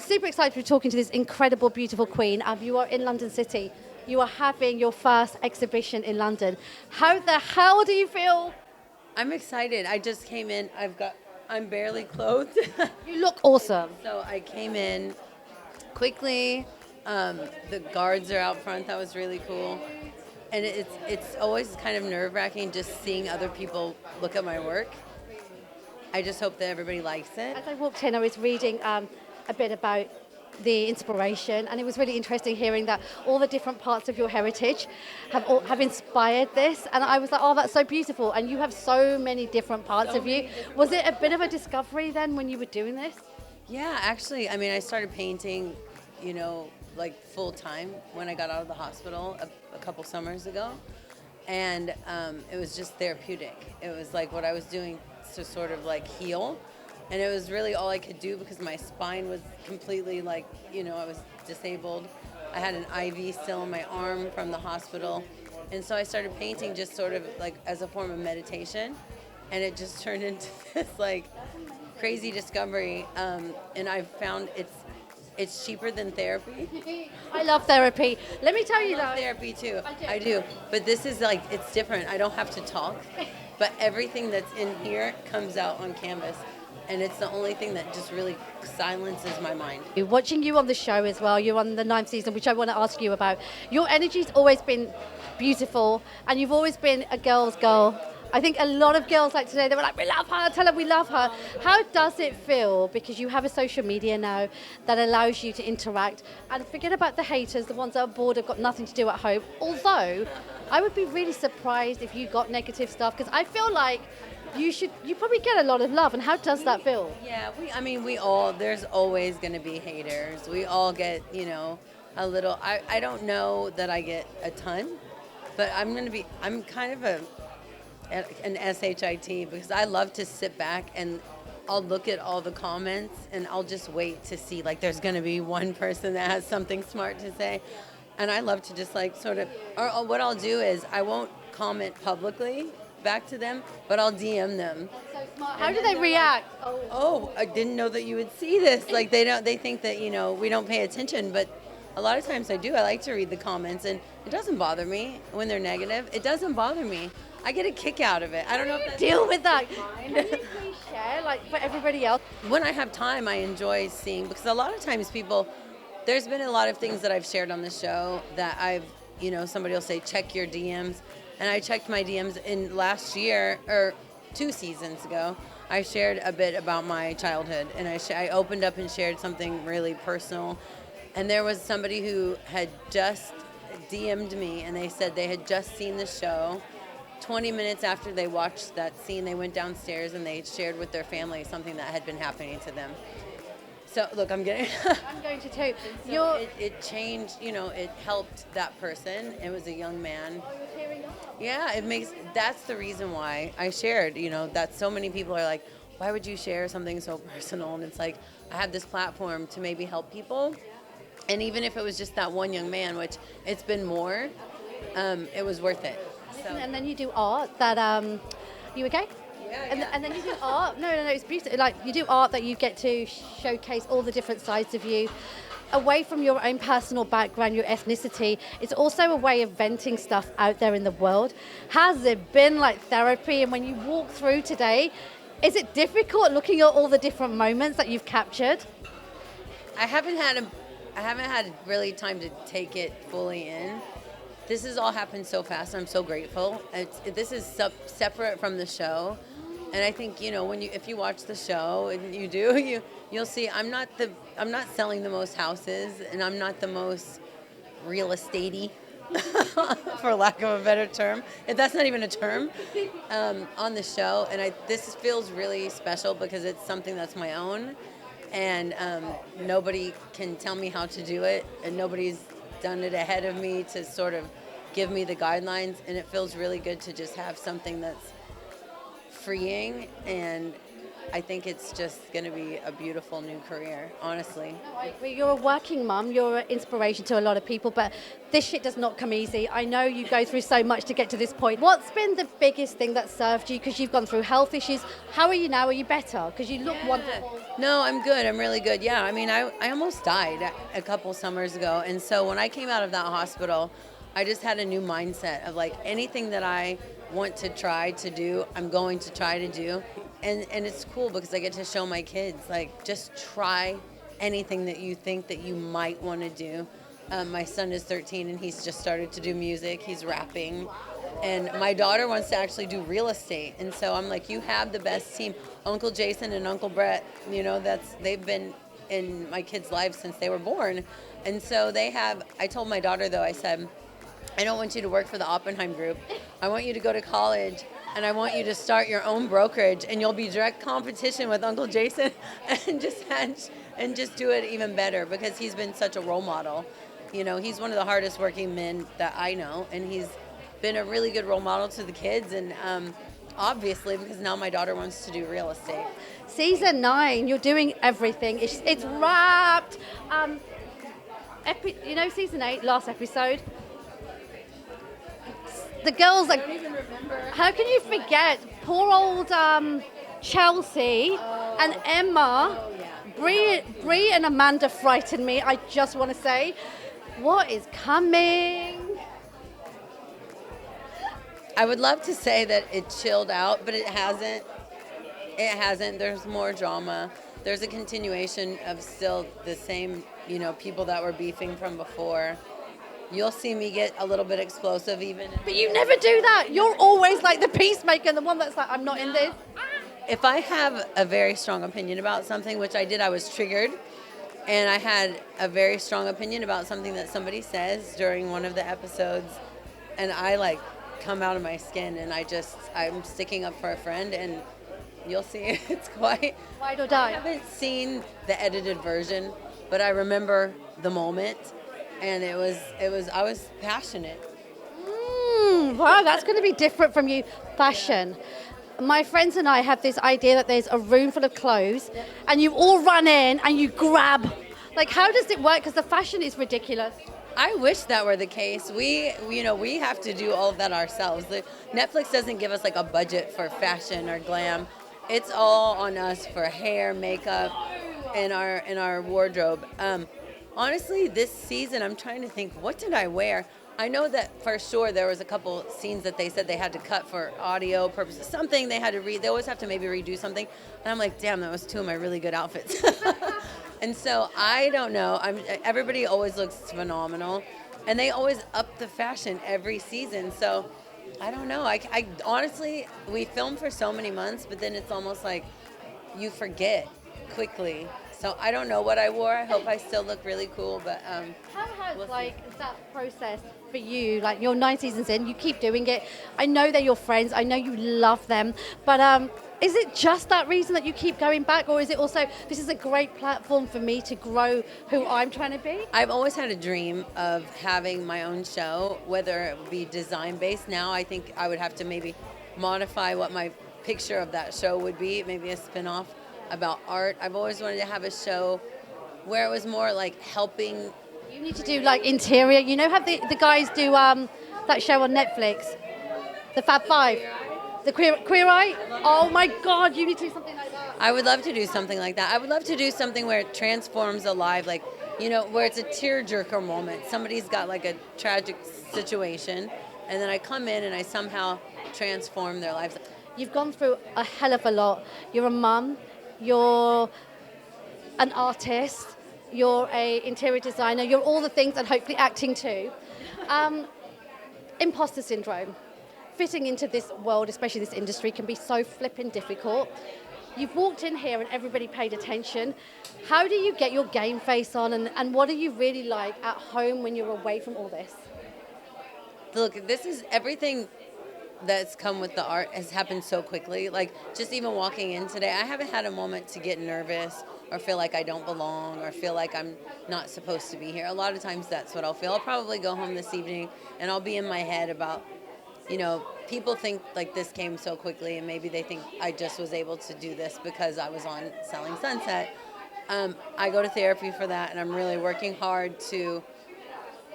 super excited to be talking to this incredible, beautiful queen. You are in London City. You are having your first exhibition in London. How the hell do you feel? I'm excited. I just came in. I'm barely clothed. You look awesome. So I came in quickly. The guards are out front. That was really cool. And it's always kind of nerve-wracking just seeing other people look at my work. I just hope that everybody likes it. As I walked in, I was reading a bit about the inspiration, and it was really interesting hearing that all the different parts of your heritage have inspired this. And I was like, oh, that's so beautiful. And you have so many different parts of you. Was it a bit of a discovery then when you were doing this? Yeah, actually, I mean, I started painting, like full time when I got out of the hospital a couple summers ago. And it was just therapeutic. It was like what I was doing to sort of like heal. And it was really all I could do because my spine was completely like, I was disabled. I had an IV still in my arm from the hospital. And so I started painting just sort of like as a form of meditation. And it just turned into this like crazy discovery. And I found it's cheaper than therapy. I love therapy. Let me tell you I love that. therapy too. I do. But this is like, it's different. I don't have to talk. But everything that's in here comes out on canvas. And it's the only thing that just really silences my mind. Watching you on the show as well, you're on the 9th season, which I want to ask you about. Your energy's always been beautiful, and you've always been a girl's girl. I think a lot of girls like today, they were like, we love her, tell her we love her. How does it feel, because you have a social media now that allows you to interact, and forget about the haters, the ones that are bored, have got nothing to do at home. Although, I would be really surprised if you got negative stuff, because I feel like you probably get a lot of love. And how does that feel? Yeah, there's always going to be haters. We all get, a little, I don't know that I get a ton, but I'm kind of an SHIT, because I love to sit back and I'll look at all the comments and I'll just wait to see, like, there's going to be one person that has something smart to say. And I love to just like sort of, or what I'll do is I won't comment publicly back to them, but I'll DM them. So smart. How do they react? Oh, I didn't know that you would see this. Like they think that, we don't pay attention, but a lot of times I do. I like to read the comments, and it doesn't bother me when they're negative. It doesn't bother me. I get a kick out of it. I don't know if that's deal with that. Can you please share, like, for everybody else? When I have time, I enjoy seeing, because a lot of times there's been a lot of things that I've shared on the show that somebody will say, check your DMs. And I checked my DMs in last year, or 2 seasons ago. I shared a bit about my childhood, and I opened up and shared something really personal. And there was somebody who had just DM'd me, and they said they had just seen the show. 20 minutes after they watched that scene, they went downstairs and they shared with their family something that had been happening to them. So, look, I'm getting... I'm going to too. So it changed, it helped that person. It was a young man. Oh, you're tearing up. Yeah, that's the reason why I shared, that so many people are like, why would you share something so personal? And it's like, I have this platform to maybe help people. And even if it was just that one young man, which it's been more, it was worth it. So. And then you do art that, you okay? Yeah. And then you do art. No, it's beautiful. Like, you do art that you get to showcase all the different sides of you. Away from your own personal background, your ethnicity, it's also a way of venting stuff out there in the world. Has it been like therapy? And when you walk through today, is it difficult looking at all the different moments that you've captured? I haven't had really time to take it fully in. This has all happened so fast. I'm so grateful. This is separate from the show. And I think, if you watch the show, and you'll see I'm not selling the most houses, and I'm not the most real estate-y, for lack of a better term. If that's not even a term, on the show. And this feels really special because it's something that's my own, and nobody can tell me how to do it, and nobody's done it ahead of me to sort of give me the guidelines. And it feels really good to just have something that's freeing and I think it's just going to be a beautiful new career, honestly. Well, you're a working mum, you're an inspiration to a lot of people, but this shit does not come easy. I know you go through so much to get to this point. What's been the biggest thing that served you? Because you've gone through health issues. How are you now? Are you better? Because you look wonderful. No, I'm good. I'm really good. Yeah, I mean, I almost died a couple summers ago. And so when I came out of that hospital, I just had a new mindset of like anything that I want to try to do, I'm going to try to do. And it's cool because I get to show my kids, like, just try anything that you think that you might want to do. My son is 13 and he's just started to do music. He's rapping. And my daughter wants to actually do real estate. And so I'm like, you have the best team. Uncle Jason and Uncle Brett, you know, they've been in my kids' lives since they were born. And so I told my daughter though, I said, I don't want you to work for the Oppenheim Group. I want you to go to college and I want you to start your own brokerage and you'll be direct competition with Uncle Jason and just do it even better because he's been such a role model. You know, he's one of the hardest working men that I know and he's been a really good role model to the kids and obviously because now my daughter wants to do real estate. Season 9, you're doing everything. It's wrapped. You know, season 8, last episode. The girls, like, I don't even remember. How can you forget poor old Chelsea and Emma? Oh, yeah. Bree and Amanda frightened me. I just want to say, what is coming? I would love to say that it chilled out, but it hasn't. It hasn't. There's more drama. There's a continuation of still the same, you know, people that were beefing from before. You'll see me get a little bit explosive even. But you never do that. You're always like the peacemaker, the one that's like, I'm not in this. If I have a very strong opinion about something, which I did, I was triggered. And I had a very strong opinion about something that somebody says during one of the episodes. And I like come out of my skin and I'm sticking up for a friend and you'll see it's quite. Ride or die. I haven't seen the edited version, but I remember the moment. And I was passionate. Wow, that's going to be different from you. Fashion. My friends and I have this idea that there's a room full of clothes and you all run in and you grab. Like, how does it work? Because the fashion is ridiculous. I wish that were the case. We have to do all of that ourselves. Netflix doesn't give us like a budget for fashion or glam. It's all on us for hair, makeup, and our wardrobe. Honestly, this season, I'm trying to think, what did I wear? I know that for sure there was a couple scenes that they said they had to cut for audio purposes. Something they had to read. They always have to maybe redo something. And I'm like, damn, that was 2 of my really good outfits. And so I don't know. Everybody always looks phenomenal. And they always up the fashion every season. So I don't know. I honestly, we film for so many months, but then it's almost like you forget quickly. So I don't know what I wore. I hope I still look really cool, but how has that process for you? Like, you're 9 seasons in, you keep doing it. I know they're your friends. I know you love them, but is it just that reason that you keep going back, or is it also this is a great platform for me to grow who I'm trying to be? I've always had a dream of having my own show, whether it would be design based. Now I think I would have to maybe modify what my picture of that show would be, maybe a spin-off about art. I've always wanted to have a show where it was more like helping. You need to do like interior. You know, have the guys do that show on Netflix, the Fab Five, the Queer Eye. Oh my God, you need to do something like that. I would love to do something like that. I would love to do something where it transforms a life, like, you know, where it's a tearjerker moment. Somebody's got like a tragic situation, and then I come in and I somehow transform their lives. You've gone through a hell of a lot. You're a mum. You're an artist, you're an interior designer, you're all the things, and hopefully acting too. Imposter syndrome. Fitting into this world, especially this industry, can be so flipping difficult. You've walked in here and everybody paid attention. How do you get your game face on, and what are you really like at home when you're away from all this? Look, this is everything that's come with the art has happened so quickly. Like, just even walking in today, I haven't had a moment to get nervous or feel like I don't belong or feel like I'm not supposed to be here. A lot of times that's what I'll feel. I'll probably go home this evening and I'll be in my head about people think like this came so quickly, and maybe they think I just was able to do this because I was on Selling Sunset. I go to therapy for that, and I'm really working hard to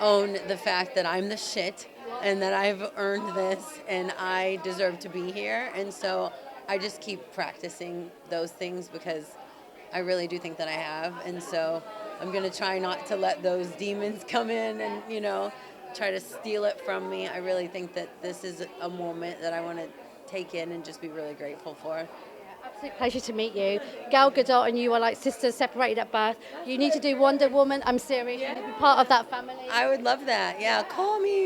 own the fact that I'm the shit and that I've earned this and I deserve to be here. And so I just keep practicing those things because I really do think that I have. And so I'm going to try not to let those demons come in and, try to steal it from me. I really think that this is a moment that I want to take in and just be really grateful for. Absolute pleasure to meet you. Gal Gadot and you are like sisters separated at birth. You need to do Wonder Woman. I'm serious. You need to be part of that family. I would love that. Yeah, call me.